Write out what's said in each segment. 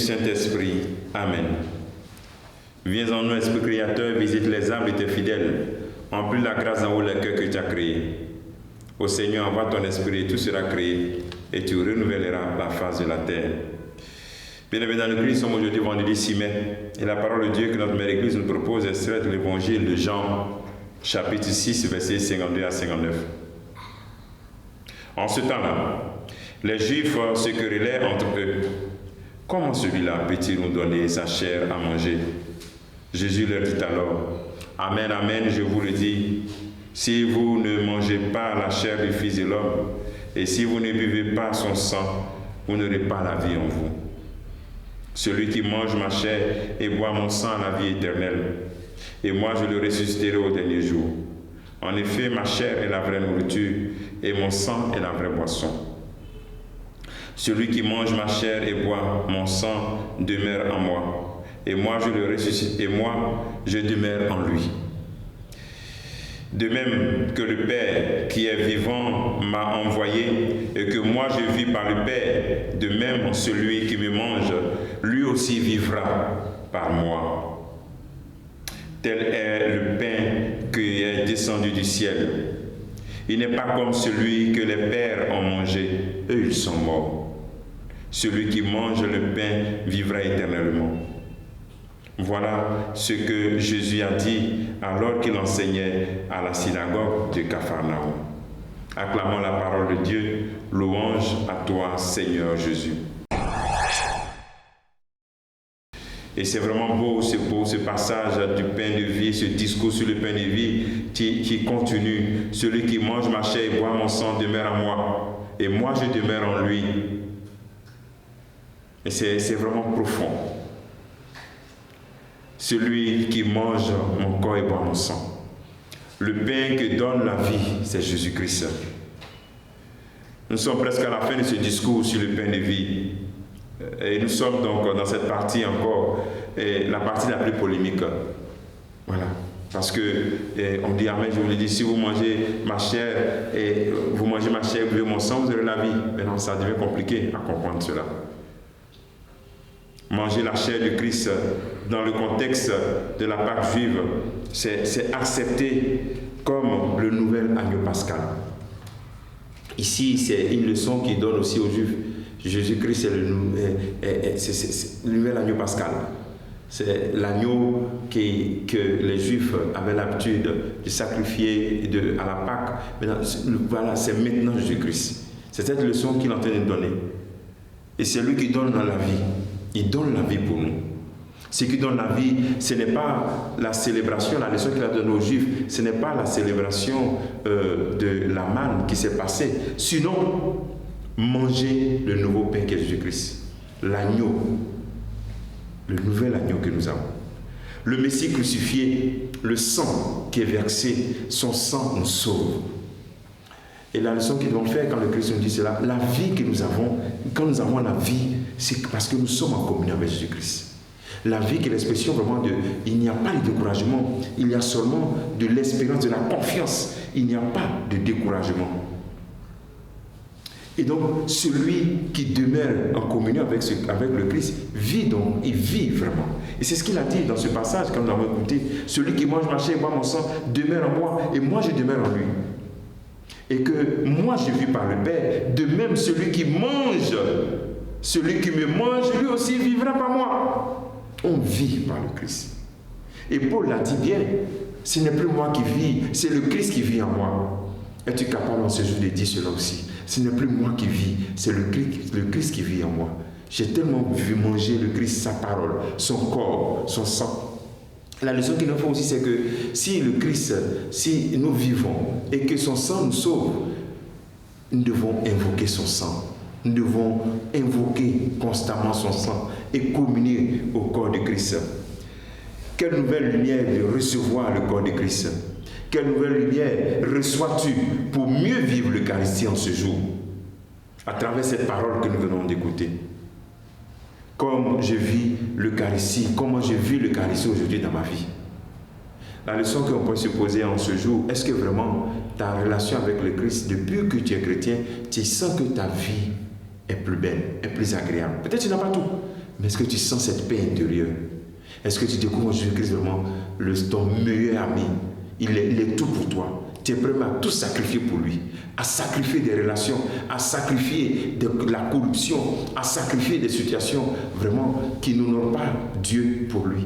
Saint-Esprit. Amen. Viens en nous, Esprit créateur, visite les âmes de tes fidèles. Emplis la grâce en haut les cœurs que tu as créés. Ô Seigneur, envoie ton esprit et tout sera créé et tu renouvelleras la face de la terre. Bien-aimés dans le Christ, nous sommes aujourd'hui vendredi 6 mai et la parole de Dieu que notre Mère Église nous propose est extraite de l'évangile de Jean, chapitre 6, versets 52 à 59. En ce temps-là, les Juifs se querellaient entre eux. Comment celui-là peut-il nous donner sa chair à manger? Jésus leur dit alors, Amen, Amen, je vous le dis, si vous ne mangez pas la chair du Fils de l'homme, et si vous ne buvez pas son sang, vous n'aurez pas la vie en vous. Celui qui mange ma chair et boit mon sang a la vie éternelle, et moi je le ressusciterai au dernier jour. En effet, ma chair est la vraie nourriture, et mon sang est la vraie boisson. Celui qui mange ma chair et boit mon sang demeure en moi, et moi je le ressuscite, et moi je demeure en lui. De même que le Père qui est vivant m'a envoyé et que moi je vis par le Père, de même celui qui me mange, lui aussi vivra par moi. Tel est le pain qui est descendu du ciel. Il n'est pas comme celui que les pères ont mangé, eux ils sont morts. Celui qui mange le pain vivra éternellement. Voilà ce que Jésus a dit alors qu'il enseignait à la synagogue de Capharnaüm. Acclamons la parole de Dieu, louange à toi, Seigneur Jésus. Et c'est vraiment beau ce passage du pain de vie, ce discours sur le pain de vie qui continue. Celui qui mange ma chair et boit mon sang demeure en moi, et moi je demeure en lui. Et c'est vraiment profond. Celui qui mange mon corps et boit mon sang. Le pain que donne la vie, c'est Jésus-Christ. Nous sommes presque à la fin de ce discours sur le pain de vie. Et nous sommes donc dans cette partie encore, la partie la plus polémique. Voilà. Parce que on dit, Amen, je vous le dis, si vous mangez ma chair et vous mangez ma chair et vous buvez mon sang, vous aurez la vie. Maintenant, ça devient compliqué à comprendre cela. Manger la chair de Christ dans le contexte de la Pâque juive, c'est accepté comme le nouvel agneau pascal. Ici, c'est une leçon qui donne aussi aux Juifs. Jésus-Christ, c'est le nouvel agneau pascal. C'est l'agneau que les Juifs avaient l'habitude de sacrifier à la Pâque. Voilà, c'est maintenant Jésus-Christ. C'est cette leçon qu'il est en train de donner. Et c'est lui qui donne la vie. Il donne la vie pour nous. Ce qui donne la vie, ce n'est pas la célébration, la leçon qu'il a donnée aux Juifs, ce n'est pas la célébration de la manne qui s'est passée. Sinon, manger le nouveau pain qui est Jésus-Christ. L'agneau, le nouvel agneau que nous avons. Le Messie crucifié, le sang qui est versé, son sang nous sauve. Et la leçon qu'ils vont faire quand le Christ nous dit cela, la vie que nous avons, quand nous avons la vie, c'est parce que nous sommes en communion avec Jésus-Christ. La vie qui est l'expression vraiment de, il n'y a pas de découragement, il y a seulement de l'espérance, de la confiance, il n'y a pas de découragement. Et donc, celui qui demeure en communion avec le Christ vit donc, il vit vraiment. Et c'est ce qu'il a dit dans ce passage quand nous l'avons écouté. Celui qui mange ma chair et boit mon sang demeure en moi et moi je demeure en lui. Et que moi je vis par le Père, de même celui qui mange, celui qui me mange, lui aussi vivra par moi. On vit par le Christ. Et Paul l'a dit bien, ce n'est plus moi qui vis, c'est le Christ qui vit en moi. Es-tu capable en ce jour de dire cela aussi? Ce n'est plus moi qui vis, c'est le Christ qui vit en moi. J'ai tellement vu manger le Christ, sa parole, son corps, son sang. La leçon qu'il nous faut aussi, c'est que si le Christ, si nous vivons et que son sang nous sauve, nous devons invoquer son sang. Nous devons invoquer constamment son sang et communier au corps de Christ. Quelle nouvelle lumière de recevoir le corps de Christ. Quelle nouvelle lumière reçois-tu pour mieux vivre l'Eucharistie en ce jour, à travers cette parole que nous venons d'écouter. Comme je vis l'Eucharistie, comment je vis l'Eucharistie aujourd'hui dans ma vie. La leçon qu'on peut se poser en ce jour, est-ce que vraiment ta relation avec le Christ, depuis que tu es chrétien, tu sens que ta vie est plus belle, est plus agréable. Peut-être que tu n'as pas tout. Mais est-ce que tu sens cette paix intérieure? Est-ce que tu découvres Jésus-Christ vraiment ton meilleur ami? Il est tout pour toi. Tu es prêt à tout sacrifier pour lui, à sacrifier des relations, à sacrifier de la corruption, à sacrifier des situations vraiment qui n'honorent pas Dieu pour lui.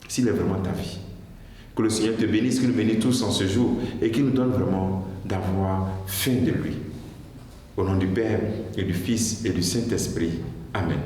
S'il est vraiment ta vie. Que le Seigneur te bénisse, qu'il nous bénisse tous en ce jour et qu'il nous donne vraiment d'avoir faim de lui. Au nom du Père et du Fils et du Saint-Esprit. Amen.